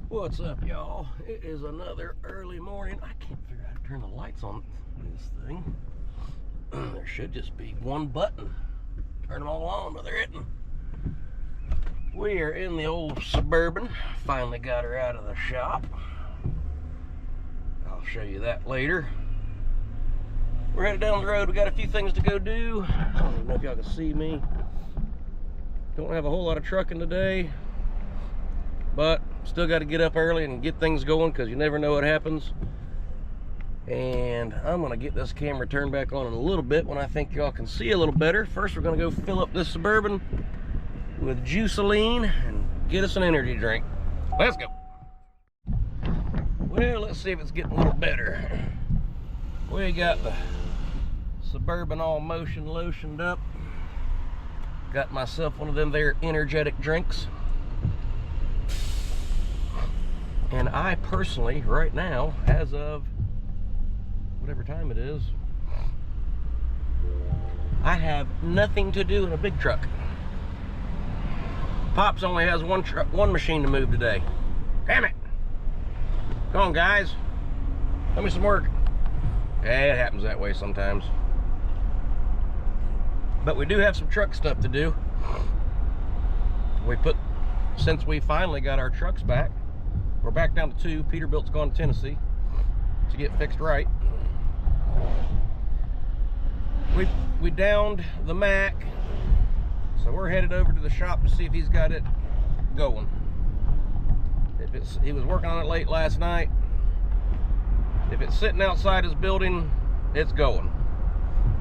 What's up, y'all? It is another early morning. I can't figure out how to turn the lights on this thing. There should just be one button. Turn them all on, but there isn't. We are in the old Suburban. Finally got her out of the shop. I'll show you that later. We're headed down the road. We got a few things to go do. I don't even know if y'all can see me. Don't have a whole lot of trucking today, but still got to get up early and get things going because you never know what happens. And I'm going to get this camera turned back on in a little bit when I think y'all can see a little better. First, we're going to go fill up this Suburban with Juiceline and get us an energy drink. Let's go. Well, let's see if it's getting a little better. We got the Suburban all motion lotioned up. Got myself one of them there energetic drinks. And I personally, right now, as of whatever time it is, I have nothing to do in a big truck. Pops only has one machine to move today. Damn it! Come on, guys. Let me some work. Yeah, it happens that way sometimes. But we do have some truck stuff to do. Since we finally got our trucks back, we're back down to 2. Peterbilt's gone to Tennessee to get fixed right. We downed the Mack, so we're headed over to the shop to see if he's got it going. He was working on it late last night. If it's sitting outside his building, it's going.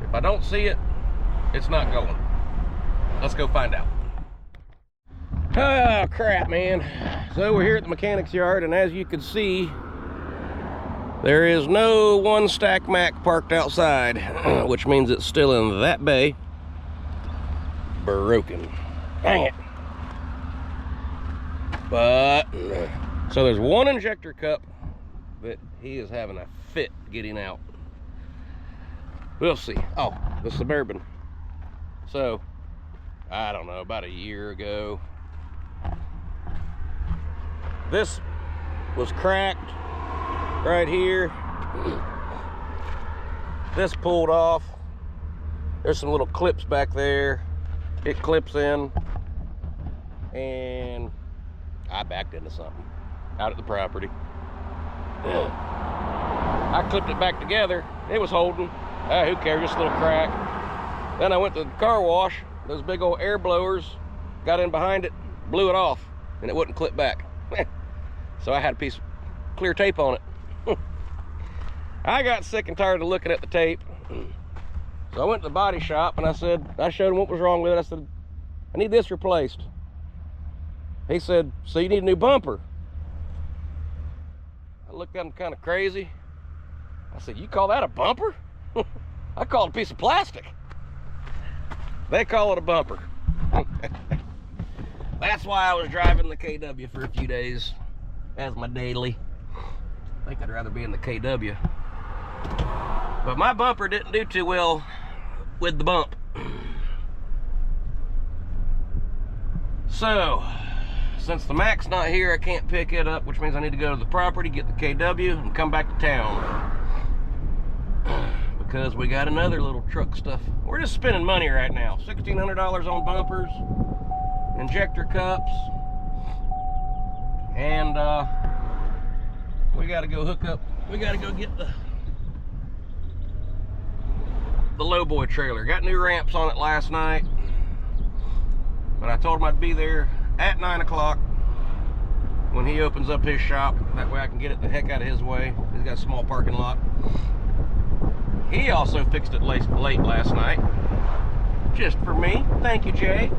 If I don't see it, it's not going. Let's go find out. Oh, crap, man. So we're here at the mechanics yard, and as you can see, there is no one Stack Mack parked outside, which means it's still in that bay. Broken. Dang it. But, so there's one injector cup that he is having a fit getting out. We'll see. Oh, the Suburban. So, I don't know, about a year ago, this was cracked right here. This pulled off. There's some little clips back there. It clips in, and I backed into something out at the property. I clipped it back together. It was holding. Who cares, just a little crack. Then I went to the car wash. Those big old air blowers got in behind it, blew it off, and it wouldn't clip back. So I had a piece of clear tape on it. I got sick and tired of looking at the tape. So I went to the body shop and I showed him what was wrong with it. I said, I need this replaced. He said, so you need a new bumper? I looked at him kind of crazy. I said, you call that a bumper? I call it a piece of plastic. They call it a bumper. That's why I was driving the KW for a few days as my daily. I think I'd rather be in the KW. But my bumper didn't do too well with the bump. So, since the Mack's not here, I can't pick it up, which means I need to go to the property, get the KW, and come back to town. Because we got another little truck stuff. We're just spending money right now. $1,600 on bumpers, injector cups, and we gotta go hook up. We gotta go get the lowboy trailer. Got new ramps on it last night, but I told him I'd be there at 9 o'clock when he opens up his shop. That way I can get it the heck out of his way. He's got a small parking lot. He also fixed it late last night, just for me. Thank you, Jay.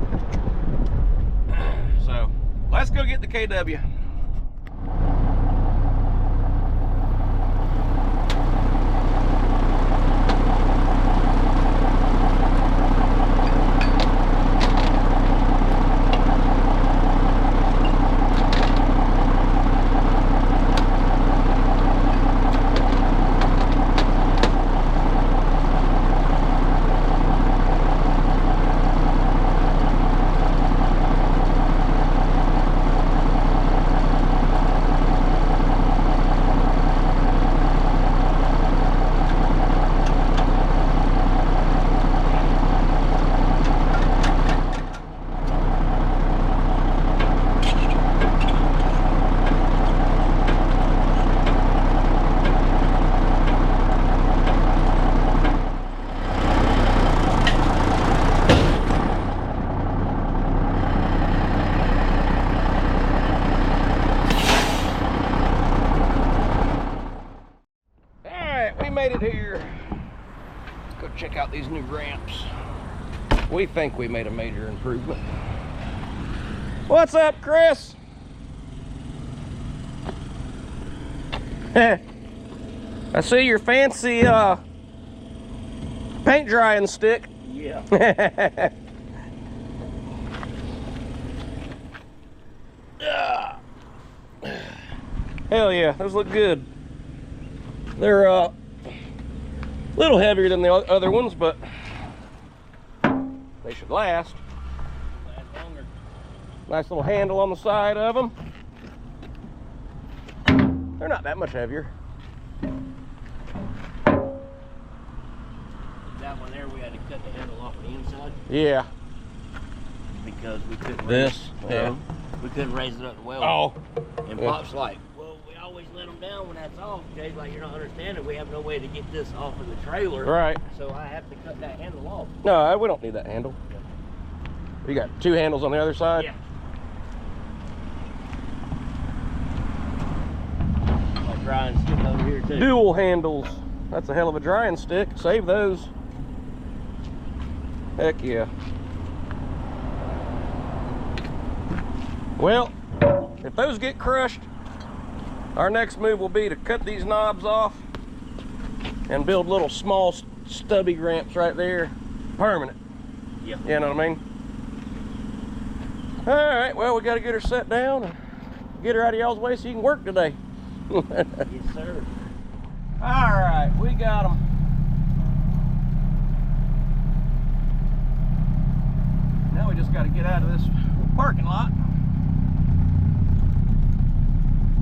So let's go get the KW. made it here. Let's go check out these new ramps. We think we made a major improvement. What's up, Chris? I see your fancy paint drying stick. Yeah. Hell yeah, those look good. They're a little heavier than the other ones, but they should last. Last longer. Nice little handle on the side of them. They're not that much heavier. That one there, we had to cut the handle off the inside Yeah. because we couldn't This? Yeah. we couldn't raise it up to weld. Oh. And Yeah. Pop's like, well, we always let them down when that's off. Jay's like, you're not understanding. We have no way to get this off of the trailer. Right. So I have to cut that handle off. No, we don't need that handle. You got two handles on the other side? Yeah. Like drying stick over here too. Dual handles. That's a hell of a drying stick. Save those. Heck yeah. Well, if those get crushed, our next move will be to cut these knobs off and build little small stubby ramps right there. Permanent. Yeah. You know what I mean? All right, well, we got to get her set down and get her out of y'all's way so you can work today. Yes, sir. All right, we got them. Now we just got to get out of this parking lot.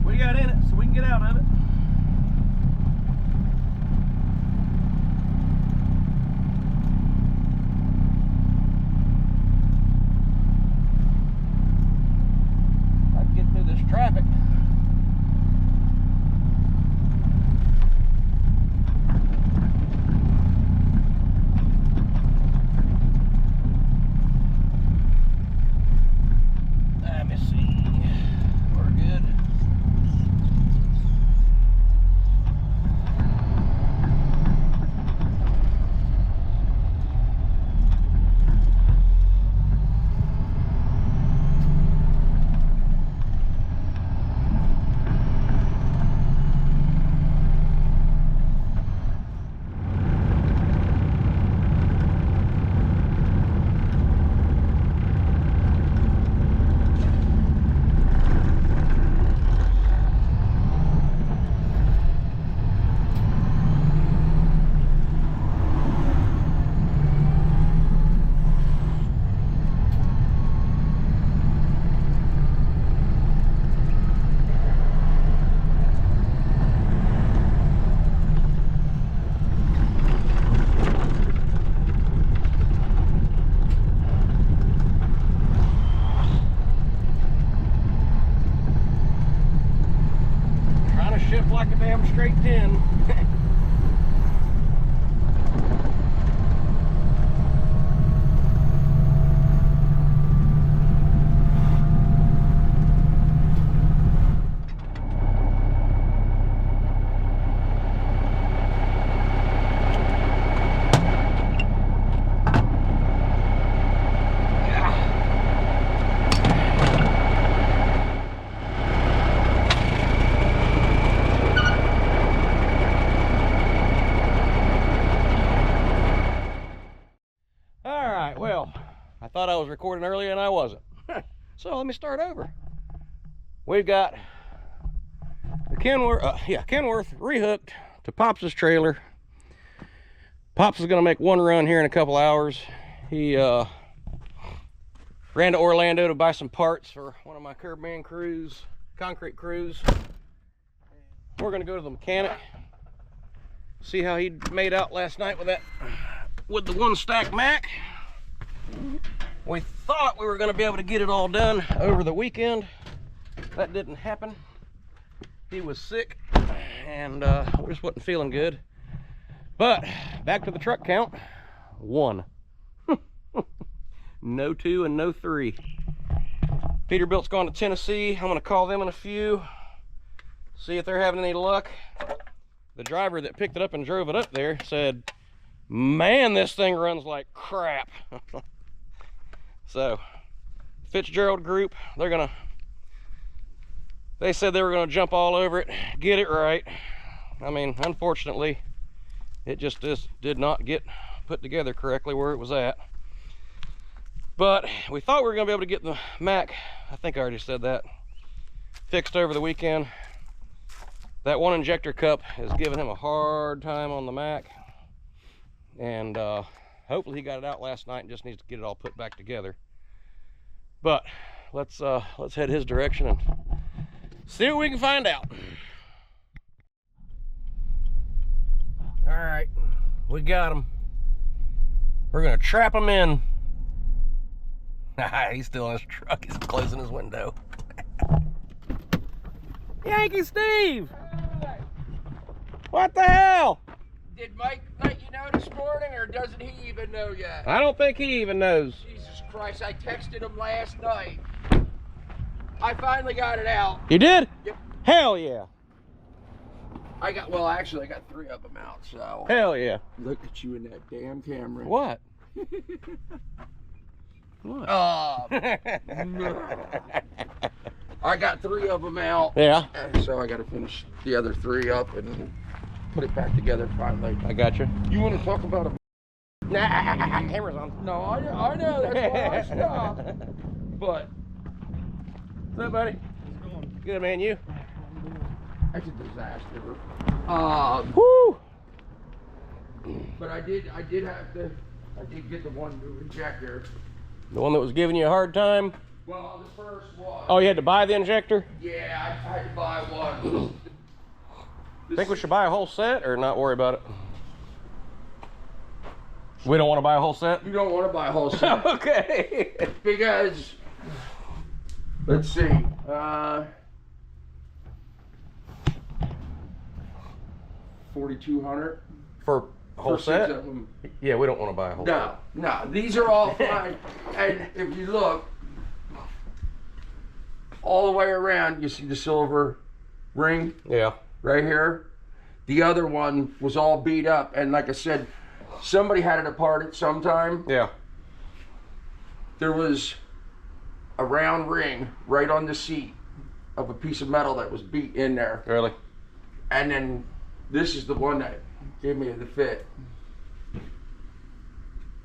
What do you got in it so we can get out of it? I can get through this traffic. Let me see. We're good. Shift like a damn straight 10. Well, I thought I was recording earlier and I wasn't. So let me start over. We've got the Kenworth rehooked to Pops' trailer. Pops is gonna make one run here in a couple hours. He ran to Orlando to buy some parts for one of my curb man crews, concrete crews. We're gonna go to the mechanic, see how he made out last night with the one Stack Mack. We thought we were going to be able to get it all done over the weekend. That didn't happen. He was sick and we just wasn't feeling good. But back to the truck count. 1. No 2 and no 3. Peterbilt's gone to Tennessee. I'm going to call them in a few, see if they're having any luck. the driver that picked it up and drove it up there said, man, this thing runs like crap. So Fitzgerald Group, they said they were gonna jump all over it, get it right. I mean, unfortunately, it just did not get put together correctly where it was at. But we thought we were gonna be able to get the Mack, I think I already said that, fixed over the weekend. That one injector cup is giving him a hard time on the Mack. And hopefully he got it out last night and just needs to get it all put back together. But let's head his direction and see what we can find out. All right, we got him. We're gonna trap him in. He's still in his truck. He's closing his window. Yankee Steve! What the hell? Did Mike let you know this morning, or doesn't he even know yet? I don't think he even knows. Jesus Christ, I texted him last night. I finally got it out. You did? Yep. Hell yeah. Well, actually, I got 3 of them out, so. Hell yeah. Look at you in that damn camera. What? What? I got 3 of them out. Yeah. And so I got to finish the other 3 up and put it back together finally. I got you. You want to talk about a... Nah, camera's on. No, I know. That's why I stopped. But... What's up, buddy? Good, man. You? That's a disaster. Woo! But I did get the one new injector. The one that was giving you a hard time? Well, the first one. Oh, you had to buy the injector? Yeah, I had to buy one. Think we should buy a whole set or not worry about it? We don't want to buy a whole set? You don't want to buy a whole set. Okay. Because, let's see. $4,200 For a whole for 6 set? of them. Yeah, we don't want to buy a whole set. No, these are all fine. And if you look all the way around, you see the silver ring Yeah. right here. The other one was all beat up, and like I said, somebody had it apart at some time. Yeah. There was a round ring right on the seat of a piece of metal that was beat in there. Really? And then this is the one that gave me the fit.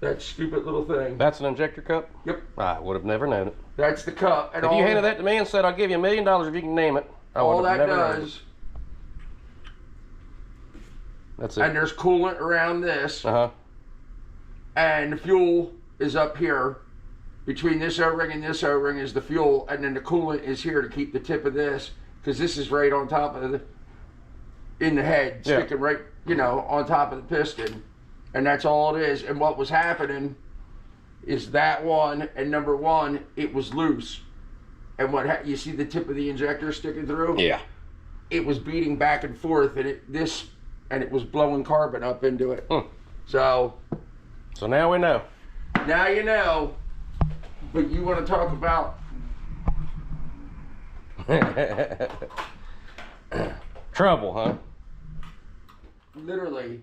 That stupid little thing. That's an injector cup? Yep. I would have never known it. That's the cup. And If you handed that to me and said, I'll give you $1 million if you can name it, I all would have that never known it. does, That's it. and there's coolant around this, Uh-huh. and the fuel is up here. Between this O-ring and this O-ring is the fuel, and then the coolant is here to keep the tip of this, because this is right on top of in the head, Yeah. sticking right, on top of the piston. And that's all it is. And what was happening is that one, and number 1, it was loose. And you see the tip of the injector sticking through? Yeah. It was beating back and forth, and it was blowing carbon up into it. So now we know. now you know. But you want to talk about Trouble, huh? literally,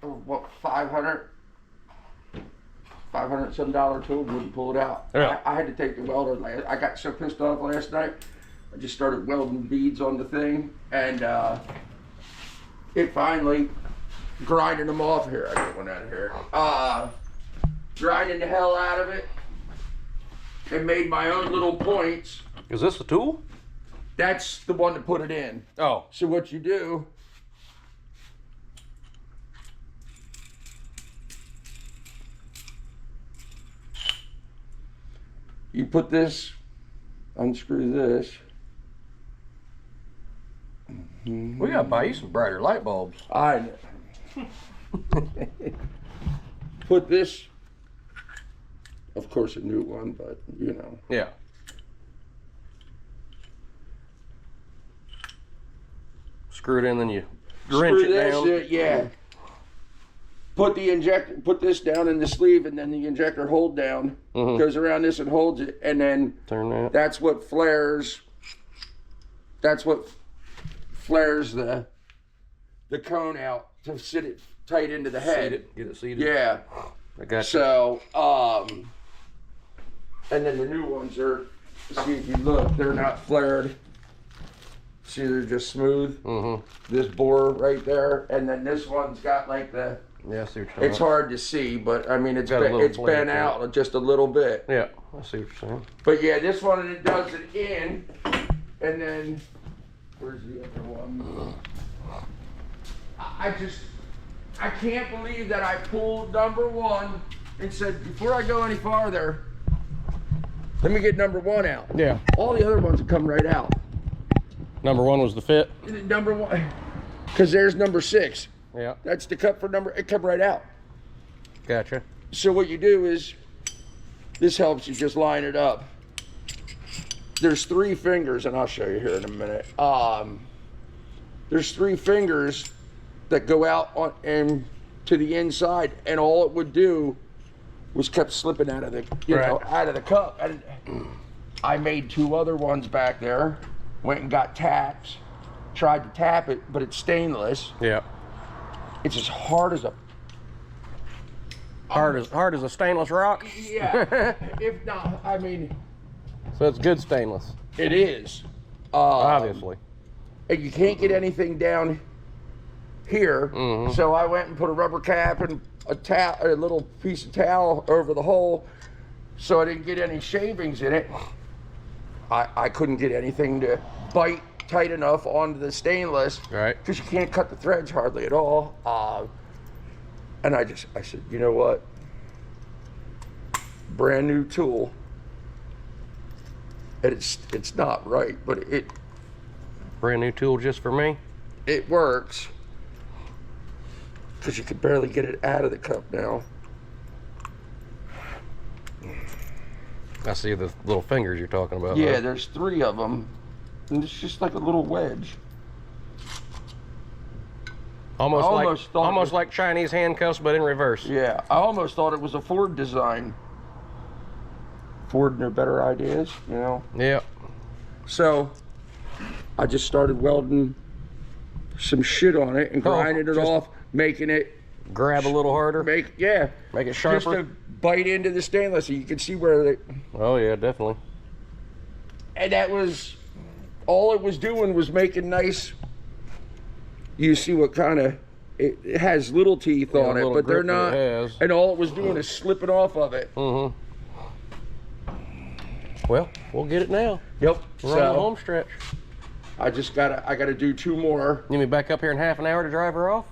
what, $500 some dollar tool wouldn't pull it out. Yeah. I had to take the welder. I got so pissed off last night. I just started welding beads on the thing, and it finally grinding them off here. I get one out of here. Grinding the hell out of it, and made my own little points. Is this the tool? That's the one to put it in. Oh. So what you do, you put this, unscrew this. We gotta buy you some brighter light bulbs. I put this, of course a new one, but Yeah. Screw it in, then you wrench screw it this down. in, yeah. Put the injector, put this down in the sleeve, and then the injector hold down goes around this and holds it, and then Turn that. that's what flares. That's what flares the the cone out to sit it tight into the head. Seat it, get it seated. Yeah. I got you. So, and then the new ones are, see if you look, they're not flared. See, they're just smooth. Mm-hmm. This bore right there, and then this one's got like the, Yeah, I see what you're talking it's about. hard to see, but I mean, it's Got a little been flake, yeah. out just a little bit. Yeah, I see what you're saying. But yeah, this one, it does it in, and then, where's the other one? I can't believe that I pulled number one and said, before I go any farther, let me get number one out. Yeah. All the other ones have come right out. Number one was the fit. Number one, because there's number 6. Yeah. That's the cut for number, it come right out. Gotcha. So what you do is, this helps you just line it up. There's 3 fingers, and I'll show you here in a minute. There's 3 fingers that go out on and to the inside, and all it would do was kept slipping out of the, you know, out of the cup. And I made 2 other ones back there. Went and got taps, tried to tap it, but it's stainless. Yeah. It's as hard as a hard as a stainless rock. yeah. If not, I mean, So it's good stainless. it is. Obviously. And you can't get anything down here. Mhm. So I went and put a rubber cap and a little piece of towel over the hole, so I didn't get any shavings in it. I couldn't get anything to bite tight enough onto the stainless, Right. because you can't cut the threads hardly at all. And I said, you know what? Brand new tool. And it's not right, but Brand new tool just for me. it works, because you can barely get it out of the cup now. I see the little fingers you're talking about. Yeah, huh? there's 3 of them, and it's just like a little wedge. Almost, I almost thought it almost was- like Chinese handcuffs, but in reverse. Yeah, I almost thought it was a Ford design. Ford and their better ideas, you know. Yeah. So I just started welding some shit on it and grinding it just- off, making it Grab a little harder. make it Make it just sharper. to bite into the stainless, so you can see where it. Oh yeah, definitely. And that was all it was doing, was making nice. You see what kind of it has little teeth Yeah, on it, little but they're grip that not. it has. And all it was doing is slipping off of it. Mm-hmm. Well, we'll get it now. Yep. We're on the home stretch. I gotta do 2 more. You mean back up here in half an hour to drive her off?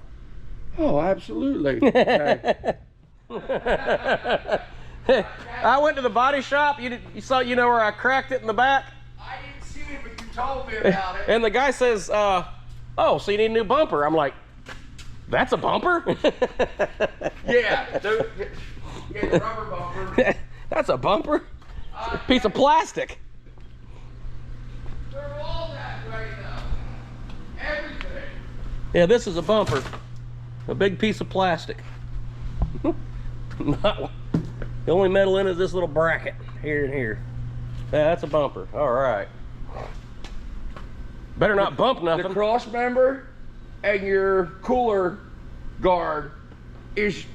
Oh, absolutely. Okay. I went to the body shop. You saw, you know, where I cracked it in the back? I didn't see it, but you told me about it. And the guy says, oh, so you need a new bumper. I'm like, that's a bumper? Yeah, the rubber bumper. That's a bumper? A piece of plastic. They're all that way though. Everything. Yeah, this is a bumper. A big piece of plastic. Not, the only metal in it is this little bracket here and here. Yeah, that's a bumper. All right. Better not bump The nothing. cross member and your cooler guard is,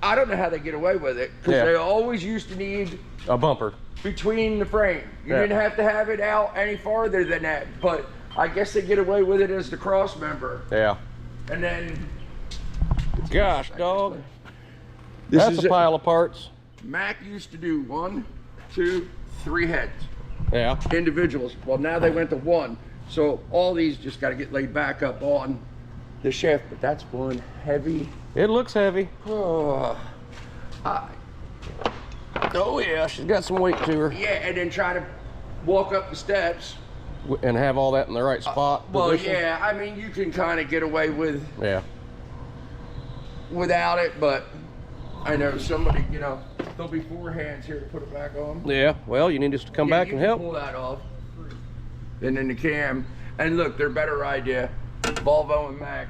I don't know how they get away with it, because Yeah. they always used to need A bumper. between the frame. You Yeah. didn't have to have it out any farther than that, but I guess they get away with it as the cross member. Yeah. And then Gosh, dog. this That's is a pile of parts. Mac used to do 1, 2, 3 heads, Yeah. individuals. Well, now they went to 1, so all these just got to get laid back up on the shaft. But that's one heavy. It looks heavy. Oh, Oh yeah, she's got some weight to her. yeah, and then try to walk up the steps. And have all that in the right spot. Well, position. yeah, I mean you can kind of get away with Yeah. without it, but I know somebody, you know, there'll be 4 hands here to put it back on. Yeah. Well, you need us to come Yeah, back you and can help. pull that off. And then the cam. And look, their better idea, Volvo and Mac.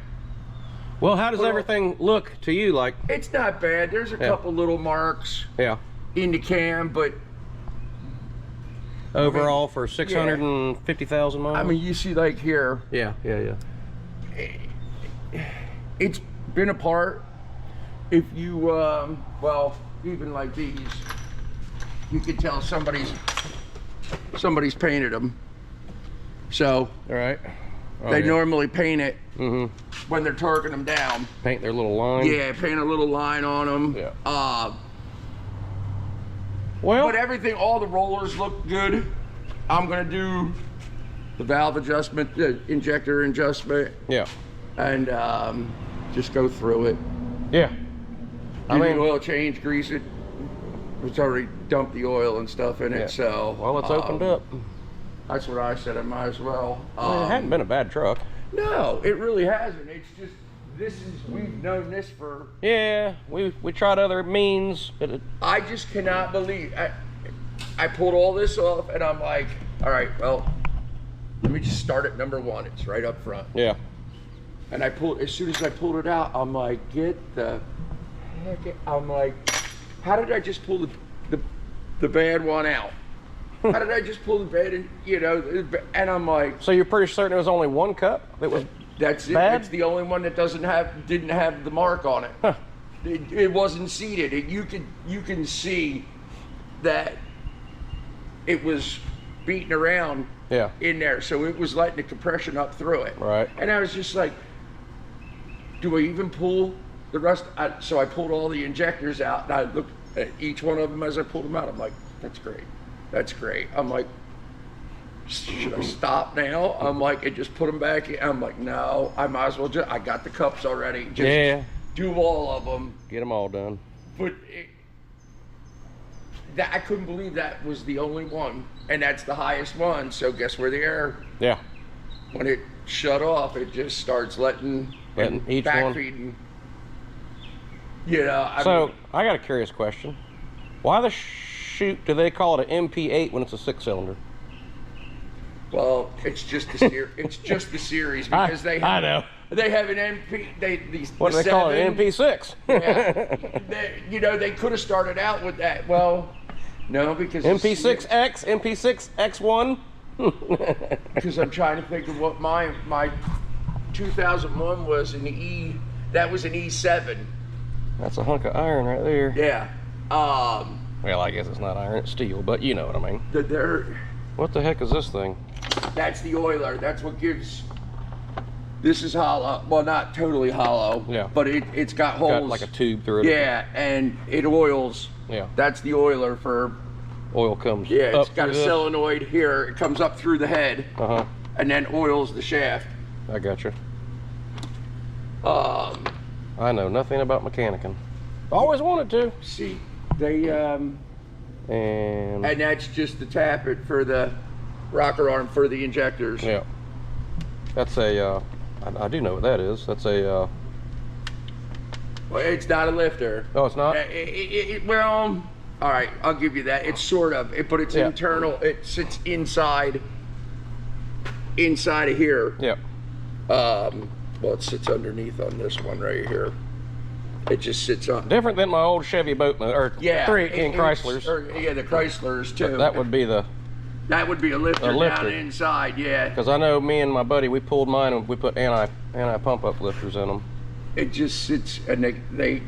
Well, how does Well, everything look to you? Like, It's not bad. There's a Yeah. couple little marks yeah. in the cam, but Overall for 650,000 miles. I mean, you see like here, yeah, yeah, yeah. it's been apart. If you, well, even like these, you can tell somebody's painted them. So, All right. Oh, they yeah. normally paint it Mm-hmm. when they're torquing them down. Paint their little line. Yeah, paint a little line on them. Yeah. But Well, everything, all the rollers look good. I'm gonna do the valve adjustment, the injector adjustment, yeah. and just go through it. Yeah. Do the oil change, grease it. It's already dumped the oil and stuff in it, Yeah. so. Well, it's opened up. That's what I said, I might as well. Well, it hadn't been a bad truck. No, it really hasn't. It's just, we've known this for. Yeah, we tried other means, but it, I just cannot believe, I pulled all this off and I'm like, all right, well, let me just start at number 1. It's right up front. yeah. And as soon as I pulled it out, I'm like, get the heck out. I'm like, how did I just pull the bad one out? How did I just pull the bad, and, you know, and I'm like. So you're pretty certain it was only one cup that was That's it. bad? It's the only one that didn't have the mark on it. Huh. It wasn't seated. You can see that it was beating around Yeah. in there, so it was letting the compression up through it. Right. And I was just like, do I even pull the rest? So I pulled all the injectors out, and I looked at each one of them as I pulled them out. I'm like, that's great. That's great. I'm like, should I stop now? I'm like, and just put them back in. I'm like, no, I might as well just, I got the cups already. Just Yeah. do all of them. Get them all done. But I couldn't believe that was the only one. And that's the highest one. So guess where the air, Yeah. when it shut off, it just starts letting Each one. backfeeding. You know, So I got a curious question. Why the shoot do they call it an MP8 when it's a 6-cylinder? well, it's just the it's just the series because they have, I know. They have an MP. What do they call it? An MP6. Yeah. You know, they could have started out with that. Well, no, because MP6X, MP6X1. Because I'm trying to think of what my 2001 was an E. That was an E7. That's a hunk of iron right there. Yeah. Well, I guess it's not iron, it's steel, but you know what I mean. What the heck is this thing? That's the oiler. That's what gives. This is hollow. Well, not totally hollow. Yeah. But it's got holes. Got like a tube through it. Yeah, and it oils. Yeah. That's the oiler for. Oil comes Yeah, up it's got a through this. solenoid here. It comes up through the head. Uh-huh. And then oils the shaft. I got you. Um. I know nothing about mechanicking. Always wanted to. See, they And that's just the tappet for the rocker arm for the injectors. yeah. That's a I do know what that is. That's a Well, it's not a lifter. oh, it's not? Well, all right, I'll give you that. It's sort of, but it's Yeah. internal. It sits inside of here. Yeah. Well, it sits underneath on this one right here. It just sits on. Different than my old Chevy Boatman or Yeah, 318 Chryslers. Yeah, the Chryslers too. That would be the, That would be a lifter, lifter. down inside. Yeah. because I know me and my buddy, we pulled mine and we put anti pump up lifters in them. It just sits, and okay,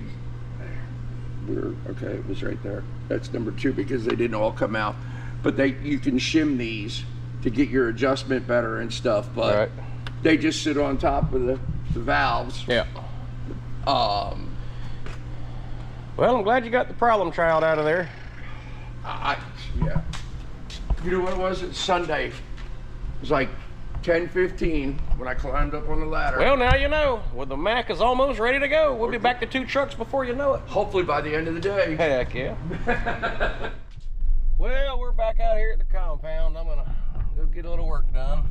it was right there. That's number 2 because they didn't all come out. But you can shim these to get your adjustment better and stuff. But Right. they just sit on top of the valves. Yeah. Well, I'm glad you got the problem child out of there. Yeah. You know what it was? It's Sunday. It was like 10:15 when I climbed up on the ladder. Well, now you know. Well, the Mack is almost ready to go. We'll be back to 2 trucks before you know it. Hopefully by the end of the day. Heck yeah. Well, we're back out here at the compound. I'm gonna go get a little work done.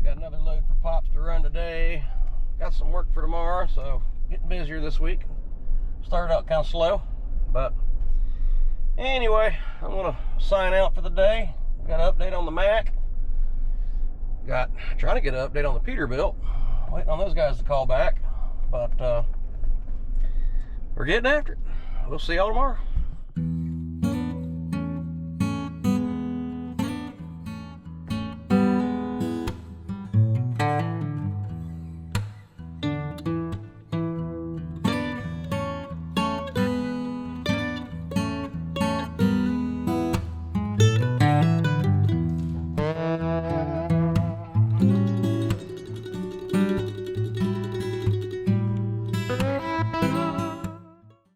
Got another load for Pops to run today. Got some work for tomorrow, so getting busier this week. Started out kind of slow, but anyway, I'm gonna sign out for the day. Got an update on the Mack. Trying to get an update on the Peterbilt. Waiting on those guys to call back, but we're getting after it. We'll see y'all tomorrow.